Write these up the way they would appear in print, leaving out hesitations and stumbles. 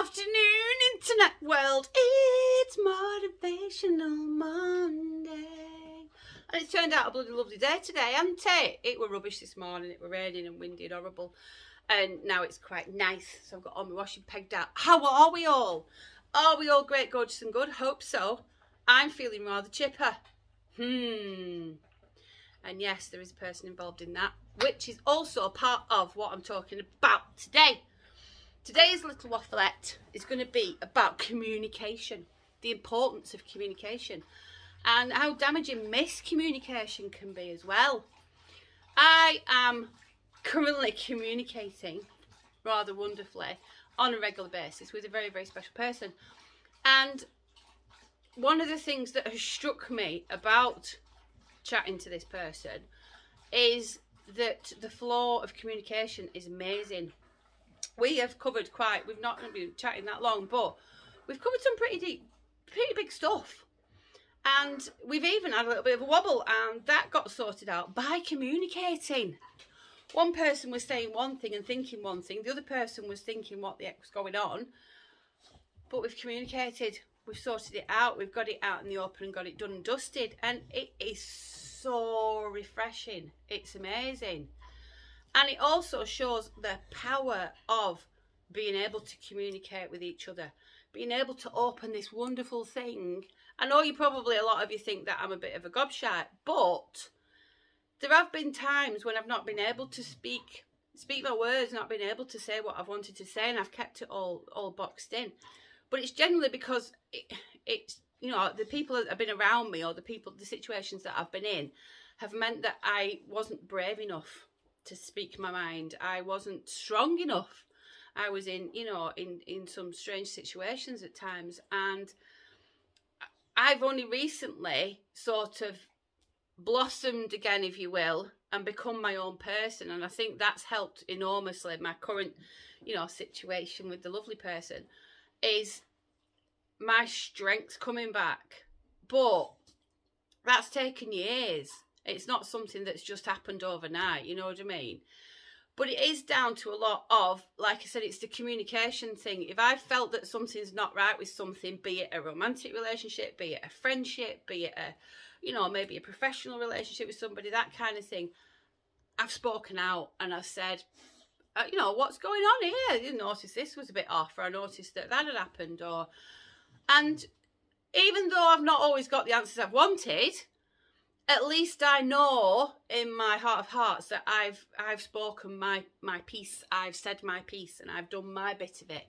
afternoon, internet world. It's Motivational Monday. And it's turned out a bloody lovely day today, hasn't it? It were rubbish this morning. It were raining and windy and horrible. And now it's quite nice. So I've got all my washing pegged out. How are we all? Are we all great, gorgeous and good? Hope so. I'm feeling rather chipper. And yes, there is a person involved in that, which is also part of what I'm talking about today. Today's little waffleette is going to be about communication, the importance of communication, and how damaging miscommunication can be as well. I am currently communicating rather wonderfully on a regular basis with a very, very special person. And one of the things that has struck me about chatting to this person is that the flow of communication is amazing. We have covered we've not been chatting that long, but we've covered some pretty big stuff. And we've even had a little bit of a wobble, and that got sorted out by communicating. One person was saying one thing and thinking one thing. The other person was thinking what the heck was going on. But we've communicated. We've sorted it out. We've got it out in the open and got it done and dusted. And it is so refreshing. It's amazing. And it also shows the power of being able to communicate with each other. Being able to open this wonderful thing. I know a lot of you think that I'm a bit of a gobshite, but there have been times when I've not been able to speak my words, not been able to say what I've wanted to say, and I've kept it all boxed in. But it's generally because it's you know, the people that have been around me, or the situations that I've been in, have meant that I wasn't brave enough to speak my mind. I wasn't strong enough. I was in some strange situations at times, and I've only recently sort of blossomed again, if you will, and become my own person. And I think that's helped enormously. My current, situation with the lovely person is my strength coming back. But that's taken years. It's not something that's just happened overnight, you know what I mean? But it is down to a lot of, like I said, it's the communication thing. If I felt that something's not right with something, be it a romantic relationship, be it a friendship, be it maybe a professional relationship with somebody, that kind of thing, I've spoken out and I've said, what's going on here? I didn't notice this was a bit off, or I noticed that had happened, and even though I've not always got the answers I've wanted, at least I know in my heart of hearts that I've spoken my piece, I've said my piece, and I've done my bit of it.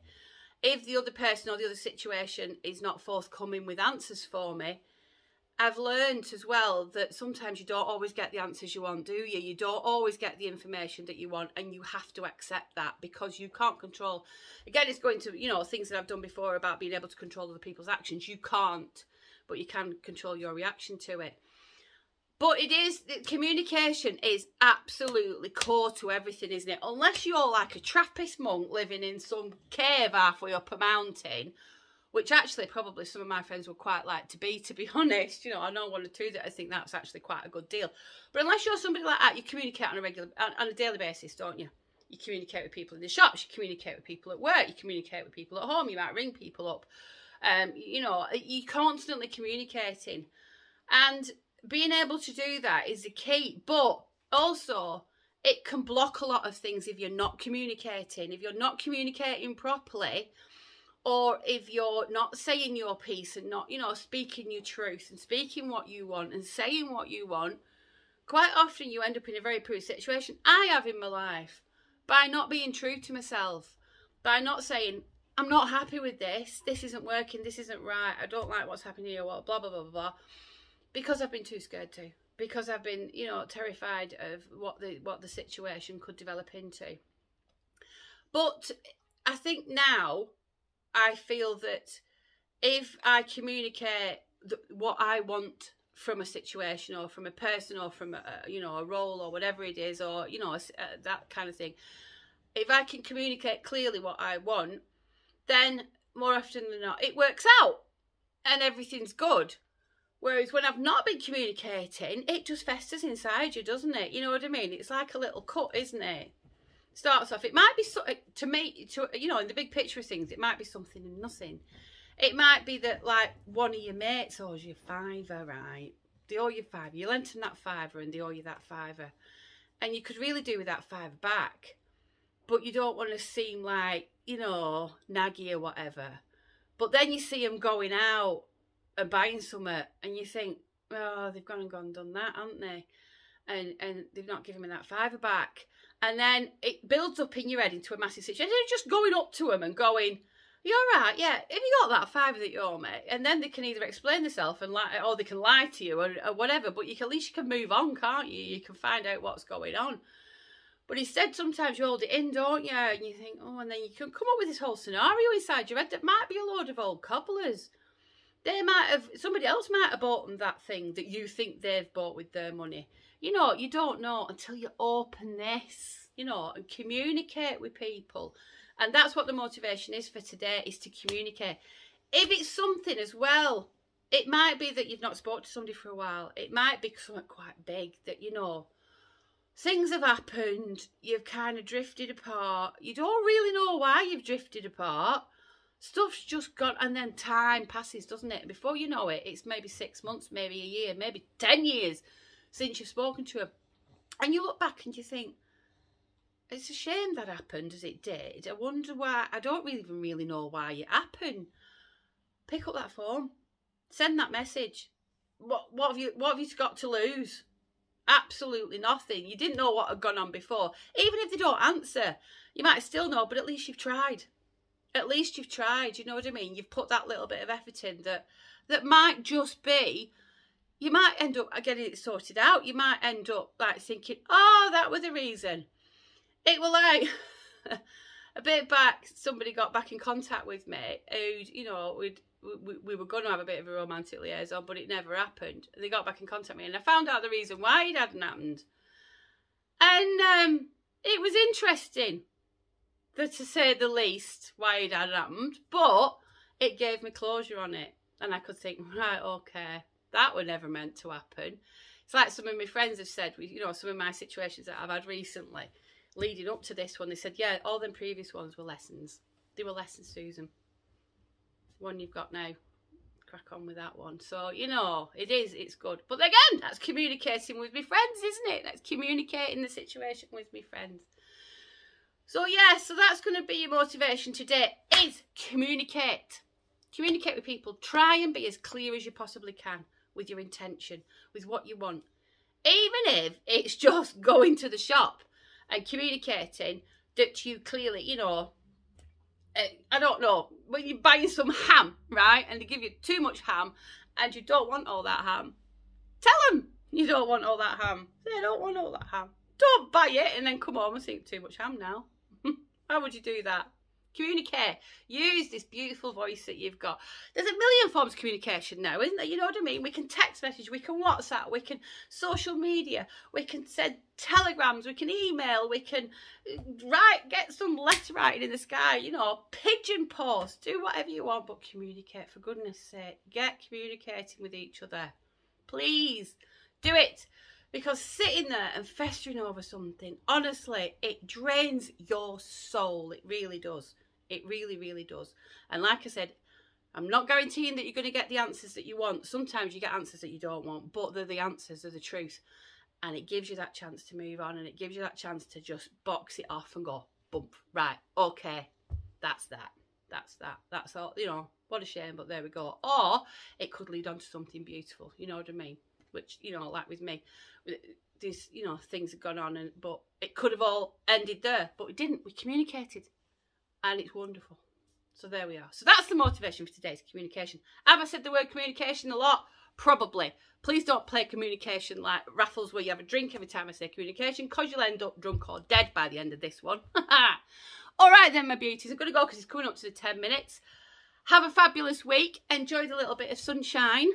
If the other person or the other situation is not forthcoming with answers for me, I've learned as well that sometimes you don't always get the answers you want, do you? You don't always get the information that you want, and you have to accept that, because you can't control. Again, it's going to, things that I've done before about being able to control other people's actions. You can't, but you can control your reaction to it. But communication is absolutely core to everything, isn't it? Unless you're like a Trappist monk living in some cave halfway up a mountain, which actually probably some of my friends would quite like to be honest. I know one or two that I think that's actually quite a good deal. But unless you're somebody like that, you communicate on a daily basis, don't you? You communicate with people in the shops, you communicate with people at work, you communicate with people at home, you might ring people up. You're constantly communicating. And being able to do that is the key, but also it can block a lot of things if you're not communicating. If you're not communicating properly, or if you're not saying your piece and not, speaking your truth and speaking what you want and saying what you want, quite often you end up in a very poor situation. I have in my life, by not being true to myself, by not saying, I'm not happy with this isn't working, this isn't right, I don't like what's happening here, blah, blah, blah, blah, blah. Because I've been too scared to. Because I've been, terrified of what the situation could develop into. But I think now I feel that if I communicate what I want from a situation, or from a person, or from a role, or whatever it is, or that kind of thing, if I can communicate clearly what I want, then more often than not it works out and everything's good. Whereas when I've not been communicating, it just festers inside you, doesn't it? You know what I mean? It's like a little cut, isn't it? starts off, it might be, to me, you know, in the big picture of things, it might be something and nothing. It might be that, like, one of your mates owes you £5, right? They owe you £5. You lent them that £5 and they owe you that £5. And you could really do with that £5 back. But you don't want to seem like, you know, naggy or whatever. But then you see them going out and buying something and you think, oh, they've gone and done that, haven't they? And they've not given me that £5 back. And then it builds up in your head into a massive situation. And just going up to them and going, "You all right? Yeah. Have you got that £5 that you owe me?" And then they can either explain themselves and lie, or they can lie to you or whatever. But at least you can move on, can't you? You can find out what's going on. But instead, sometimes you hold it in, don't you? And you think, oh, and then you can come up with this whole scenario inside your head that might be a load of old cobblers. Somebody else might have bought them that thing that you think they've bought with their money. You know, you don't know until you open this, you know, and communicate with people. And that's what the motivation is for today, is to communicate. If it's something as well, it might be that you've not spoken to somebody for a while. It might be something quite big that, you know, things have happened, you've kind of drifted apart. You don't really know why you've drifted apart. Stuff's just gone, and then time passes, doesn't it? Before you know it, it's maybe 6 months, maybe a year, maybe 10 years since you've spoken to him. And you look back and you think, it's a shame that happened as it did. I wonder why. I don't even really know why it happened. Pick up that phone. Send that message. What have you got to lose? Absolutely nothing. You didn't know what had gone on before. Even if they don't answer, you might still know, but at least you've tried. At least you've tried, you know what I mean? You've put that little bit of effort in that might just be, you might end up getting it sorted out. You might end up like thinking, oh, that was the reason. It was like, a bit back, somebody got back in contact with me who, you know, we were going to have a bit of a romantic liaison, but it never happened. They got back in contact with me and I found out the reason why it hadn't happened. And it was interesting, to say the least, why it hadn't happened, but it gave me closure on it. And I could think, right, okay, that were never meant to happen. It's like some of my friends have said, you know, some of my situations that I've had recently, leading up to this one, they said, yeah, all them previous ones were lessons. They were lessons, Susan. One you've got now, crack on with that one. So, you know, it's good. But again, that's communicating with my friends, isn't it? That's communicating the situation with my friends. So, yeah, so that's going to be your motivation today, is communicate. Communicate with people. Try and be as clear as you possibly can with your intention, with what you want. Even if it's just going to the shop and communicating that you clearly, you know, I don't know, when you're buying some ham, right, and they give you too much ham and you don't want all that ham, tell them you don't want all that ham. They don't want all that ham. Don't buy it and then come home and think too much ham now. How would you do that? Communicate. Use this beautiful voice that you've got. There's a million forms of communication now, isn't there? You know what I mean? We can text message, we can WhatsApp, we can social media, we can send telegrams, we can email, we can get some letter writing in the sky, you know, pigeon post, do whatever you want, but communicate, for goodness sake. Get communicating with each other. Please do it. Because sitting there and festering over something, honestly, it drains your soul. It really does. It really, really does. And like I said, I'm not guaranteeing that you're going to get the answers that you want. Sometimes you get answers that you don't want, but they're the answers, they're the truth. And it gives you that chance to move on, and it gives you that chance to just box it off and go, bump, right, okay, that's that. That's that. That's all, you know, what a shame, but there we go. Or it could lead on to something beautiful, you know what I mean? Which, you know, like with me, these, you know, things have gone on, but it could have all ended there, but it didn't. We communicated, and it's wonderful. So there we are. So that's the motivation for today's communication. Have I said the word communication a lot? Probably. Please don't play communication like raffles where you have a drink every time I say communication, because you'll end up drunk or dead by the end of this one. All right then, my beauties. I'm going to go because it's coming up to the 10 minutes. Have a fabulous week. Enjoy the little bit of sunshine.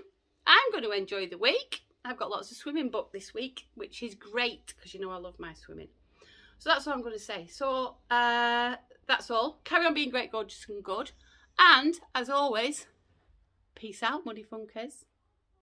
I'm going to enjoy the week. I've got lots of swimming booked this week, which is great because you know I love my swimming. So that's all I'm going to say. So that's all. Carry on being great, gorgeous and good. And as always, peace out, Money Funkers.